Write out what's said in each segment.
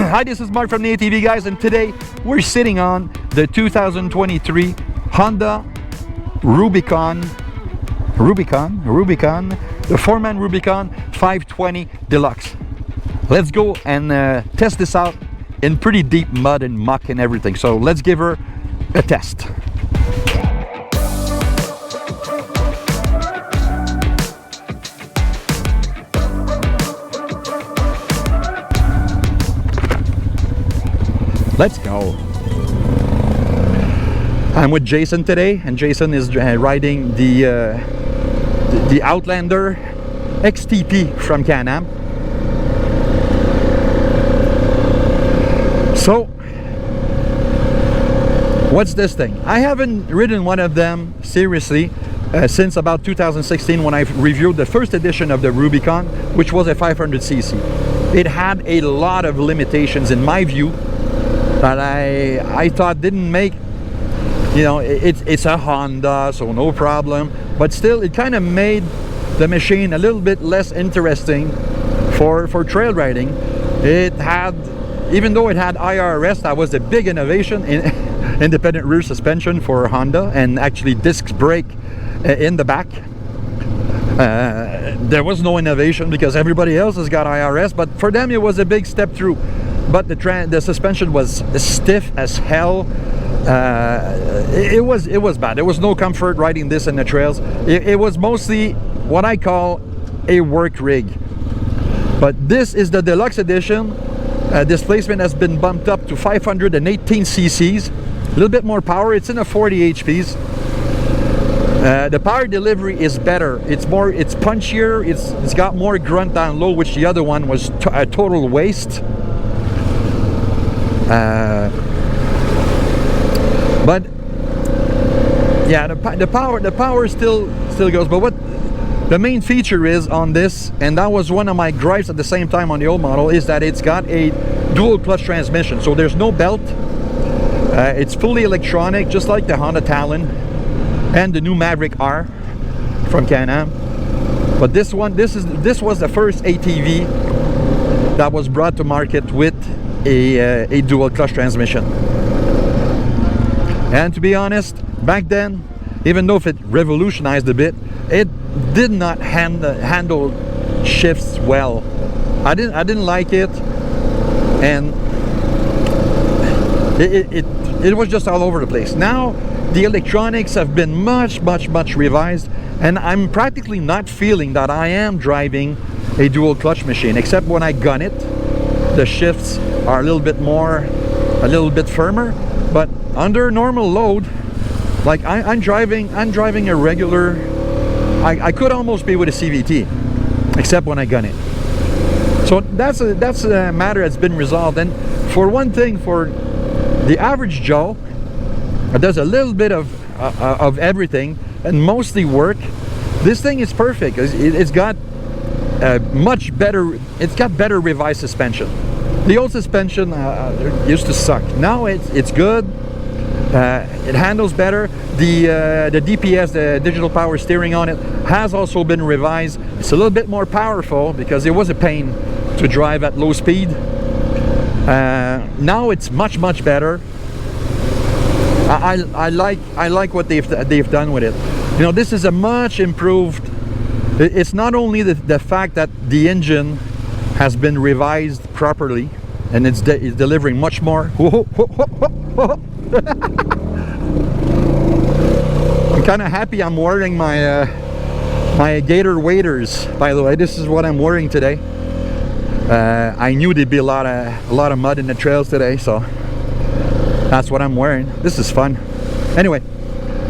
Hi, this is Marc from the ATV Guys, and today we're sitting on the 2023 Honda Rubicon, the 4-man Rubicon 520 Deluxe. Let's go and test this out in pretty deep mud and muck and everything. So let's give her a test. Let's go. I'm with Jason today, and Jason is riding the Outlander XTP from Can-Am. So, what's this thing? I haven't ridden one of them seriously since about 2016 when I reviewed the first edition of the Rubicon, which was a 500cc. It had a lot of limitations in my view that I thought didn't make, you know, it's a Honda, so no problem, but still it kind of made the machine a little bit less interesting for trail riding. It had, even though it had IRS, that was a big innovation in independent rear suspension for Honda, and actually disc brake in the back. There was no innovation because everybody else has got IRS, but for them it was a big step through. But the suspension was stiff as hell. It was bad. There was no comfort riding this in the trails. It was mostly what I call a work rig. But this is the deluxe edition. Displacement has been bumped up to 518 cc's. A little bit more power. It's in a 40 HPs. The power delivery is better. It's punchier. It's got more grunt down low, which the other one was a total waste. But yeah, the power still goes. But what the main feature is on this, and that was one of my gripes at the same time on the old model, is that it's got a dual clutch transmission. So there's no belt. It's fully electronic, just like the Honda Talon and the new Maverick R from Can-Am. But this was the first ATV that was brought to market with a dual clutch transmission. And to be honest, back then, even though if it revolutionized a bit, it did not handle shifts well. I didn't like it, and it was just all over the place. Now the electronics have been much revised, and I'm practically not feeling that I am driving a dual clutch machine, except when I gun it. The shifts are a little bit firmer, but under normal load, like I'm driving a regular, I could almost be with a CVT, except when I gun it. So that's a matter that's been resolved. And for one thing, for the average Joe that does a little bit of everything and mostly work, this thing is perfect. It's got much better, it's got better revised suspension. The old suspension used to suck. Now it's good. It handles better. The DPS, the digital power steering on it, has also been revised. It's a little bit more powerful because it was a pain to drive at low speed. Now it's much better. I like what they've done with it. You know, this is a much improved. It's not only the fact that the engine has been revised properly and it's delivering much more. I'm kind of happy I'm wearing my my Gator waders, by the way. This is what I'm wearing today. I knew there'd be a lot of mud in the trails today, so that's what I'm wearing. This is fun. Anyway,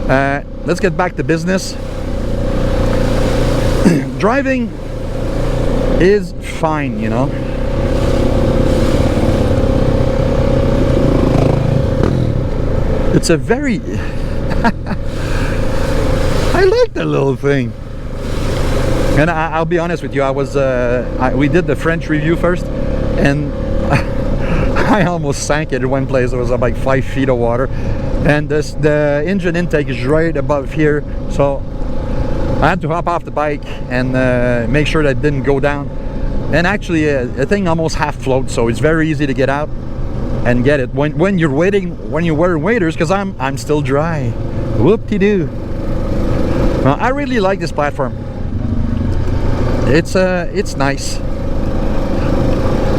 let's get back to business. Driving is fine, you know. It's a very I like the little thing. And I'll be honest with you, we did the French review first, and I almost sank it in one place. It was like 5 feet of water, and the engine intake is right above here, so I had to hop off the bike and make sure that it didn't go down. And actually, the thing almost half floats, so it's very easy to get out and get it when you're waiting, when you're wearing waders, because I'm still dry. Whoop-de-doo. I really like this platform. It's nice.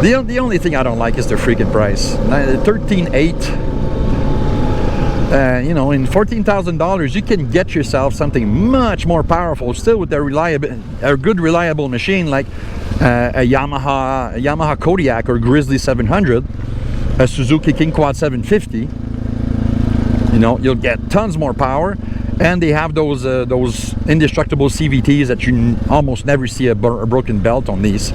The only thing I don't like is the freaking price. $13,800. You know, in $14,000 you can get yourself something much more powerful, still with a good reliable machine like a Yamaha Kodiak or Grizzly 700, a Suzuki King Quad 750. You know, you'll get tons more power, and they have those indestructible CVTs that you almost never see a broken belt on these.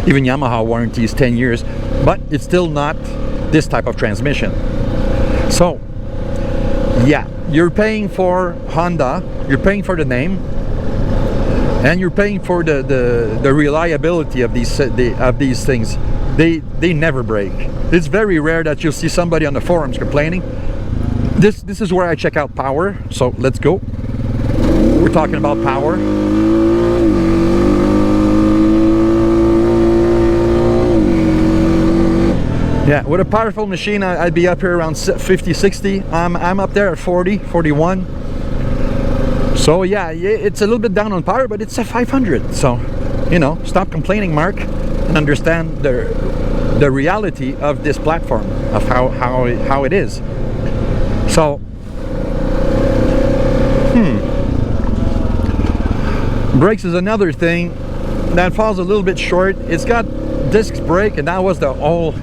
Even Yamaha warranties 10 years, but it's still not this type of transmission. So yeah, you're paying for Honda, you're paying for the name, and you're paying for the reliability of these things. They never break. It's very rare that you'll see somebody on the forums complaining. This is where I check out power, so let's go. We're talking about power. Yeah, with a powerful machine, I'd be up here around 50, 60. I'm up there at 40, 41. So yeah, it's a little bit down on power, but it's a 500. So, you know, stop complaining, Mark, and understand the reality of this platform, of how it is. So, brakes is another thing that falls a little bit short. It's got disc brake, and that was the whole,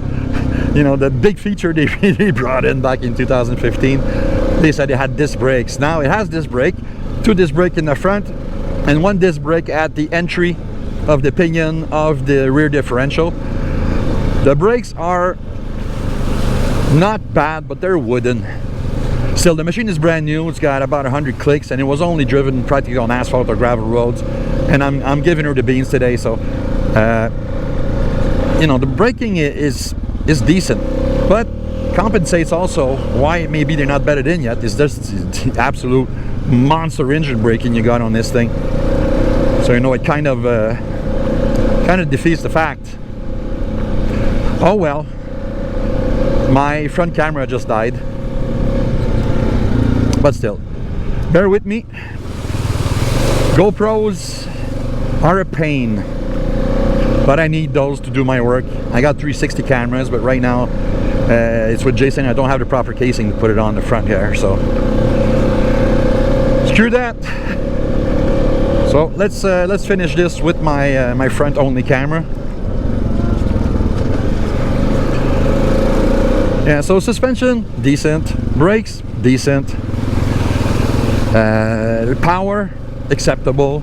you know, the big feature they brought in back in 2015. They said it had disc brakes. Now it has disc brake, 2 disc brake in the front and 1 disc brake at the entry of the pinion of the rear differential. The brakes are not bad, but they're wooden. Still, the machine is brand new. It's got about 100 clicks, and it was only driven practically on asphalt or gravel roads. And I'm giving her the beans today. So you know, the braking is decent, but compensates also why maybe they're not bedded in yet. Is just the absolute monster engine braking you got on this thing. So, you know, it kind of defeats the fact. Oh well, my front camera just died, but still, bear with me. GoPros are a pain, but I need those to do my work. I got 360 cameras, but right now it's with Jason. I don't have the proper casing to put it on the front here, so screw that. So let's finish this with my my front only camera. Yeah, so suspension decent, brakes decent, power acceptable.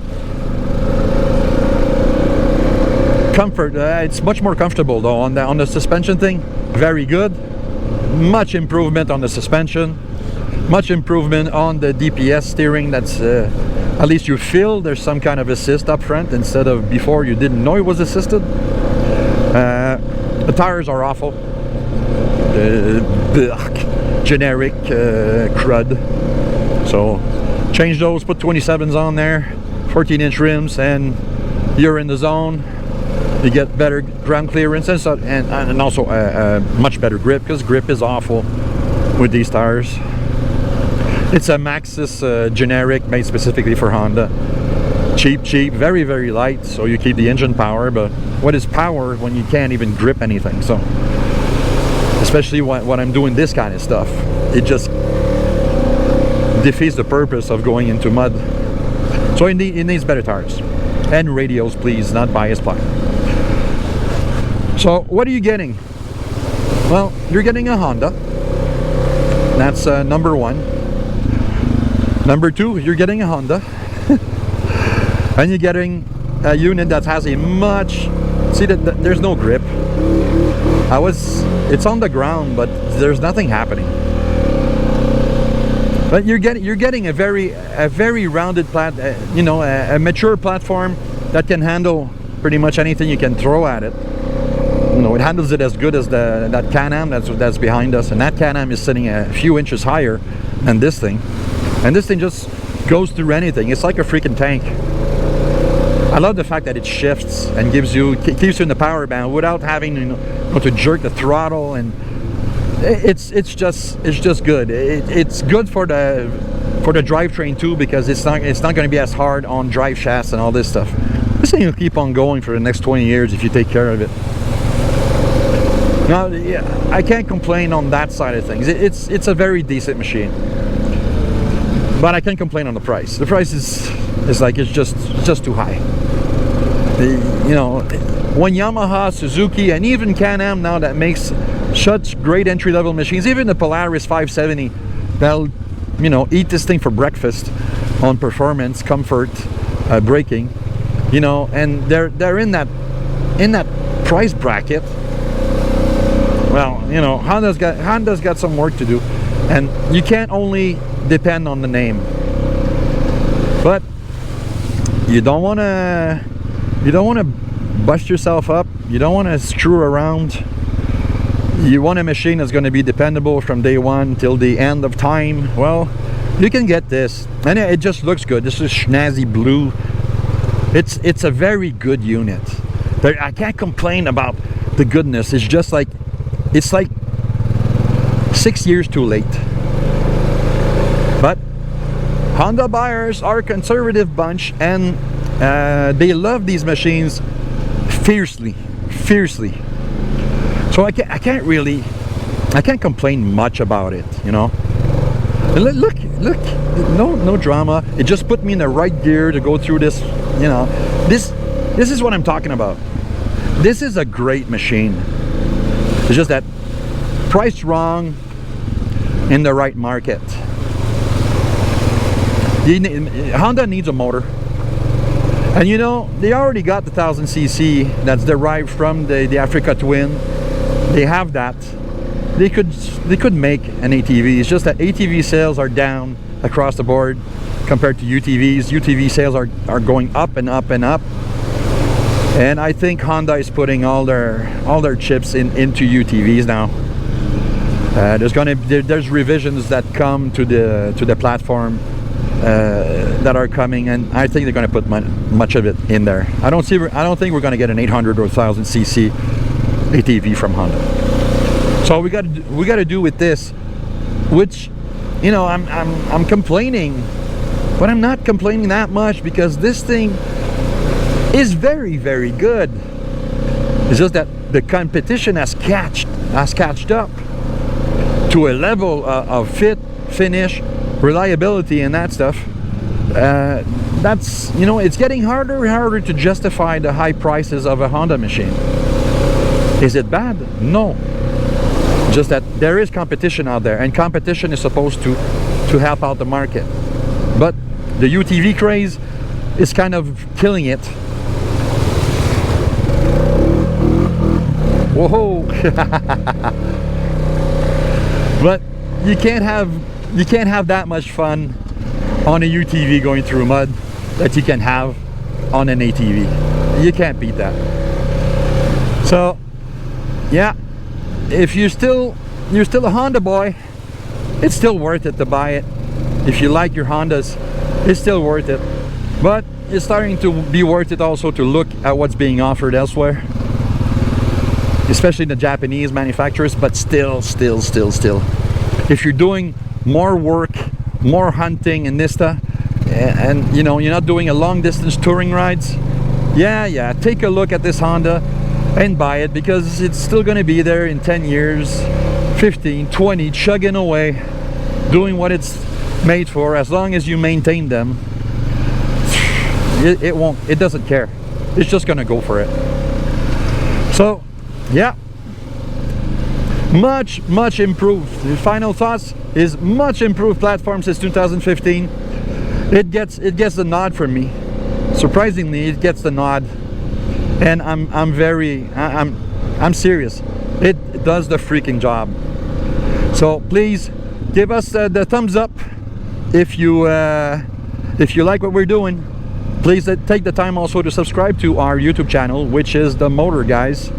Comfort, it's much more comfortable though on the suspension thing. Very good. Much improvement on the suspension, much improvement on the DPS steering. That's at least you feel there's some kind of assist up front instead of before you didn't know it was assisted. The tires are awful. Generic crud. So change those, put 27s on there, 14-inch rims, and you're in the zone. You get better ground clearance and also a much better grip, because grip is awful with these tires. It's a Maxxis generic made specifically for Honda. Cheap, very, very light, so you keep the engine power, but what is power when you can't even grip anything? So especially when I'm doing this kind of stuff, it just defeats the purpose of going into mud. So it needs better tires and radios, please, not bias ply. So what are you getting? Well, you're getting a Honda. That's number 1. Number 2, you're getting a Honda. And you're getting a unit that has a much, see that there's no grip. It's on the ground, but there's nothing happening. But you're getting a very rounded you know, a mature platform that can handle pretty much anything you can throw at it. You know, it handles it as good as that Can-Am that's behind us, and that Can-Am is sitting a few inches higher than this thing, and this thing just goes through anything. It's like a freaking tank. I love the fact that it shifts and keeps you in the power band without having to jerk the throttle, and it's just good. It's good for the drivetrain too, because it's not going to be as hard on drive shafts and all this stuff. This thing will keep on going for the next 20 years if you take care of it. Now, yeah, I can't complain on that side of things. It's a very decent machine, but I can't complain on the price. The price is like it's just too high. You know, when Yamaha, Suzuki, and even Can-Am now that makes such great entry-level machines, even the Polaris 570, they'll eat this thing for breakfast on performance, comfort, braking, and they're in that price bracket. Well, Honda's got some work to do, and you can't only depend on the name, but you don't want to bust yourself up. You don't want to screw around. You want a machine that's going to be dependable from day one till the end of time. Well, you can get this, and it just looks good. This is snazzy blue. It's a very good unit. I can't complain about the goodness. It's just like, it's like 6 years too late. But Honda buyers are a conservative bunch, and they love these machines fiercely. So I can't complain much about it, Look, no drama. It just put me in the right gear to go through this, This is what I'm talking about. This is a great machine. It's just that priced wrong in the right market. Honda needs a motor. And they already got the 1000cc that's derived from the Africa Twin. They have that. They could make an ATV. It's just that ATV sales are down across the board compared to UTVs. UTV sales are going up and up and up. And I think Honda is putting all their chips into UTVs now. There's revisions that come to the platform that are coming, and I think they're going to put much of it in there. I don't think we're going to get an 800 or 1000cc ATV from Honda. So we got to do with this, which I'm complaining, but I'm not complaining that much, because this thing is very, very good. It's just that the competition has catched up to a level of fit, finish, reliability, and that stuff. That's it's getting harder and harder to justify the high prices of a Honda machine. Is it bad? No. Just that there is competition out there, and competition is supposed to help out the market. But the UTV craze is kind of killing it. Whoa! But you can't have that much fun on a UTV going through mud that you can have on an ATV. You can't beat that. So yeah, if you're still a Honda boy, it's still worth it to buy it. If you like your Hondas, it's still worth it. But it's starting to be worth it also to look at what's being offered elsewhere, especially the Japanese manufacturers. But still, if you're doing more work, more hunting and this stuff, and you're not doing a long distance touring rides, yeah, take a look at this Honda and buy it, because it's still going to be there in 10 years, 15, 20, chugging away, doing what it's made for. As long as you maintain them, it doesn't care. It's just going to go for it. So yeah, much improved. The final thoughts is much improved platform since 2015. It gets the nod from me. Surprisingly, it gets the nod, and I'm serious. It does the freaking job. So please give us the thumbs up if you like what we're doing. Please take the time also to subscribe to our YouTube channel, which is the Motor Guys,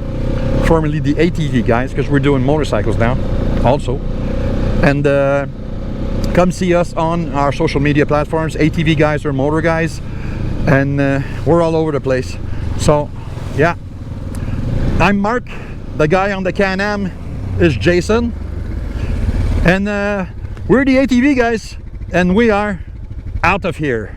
formerly the ATV Guys, because we're doing motorcycles now also. And come see us on our social media platforms, ATV Guys or Motor Guys. and we're all over the place. So yeah, I'm Mark. The guy on the Can-Am is Jason, and we're the ATV guys, and we are out of here.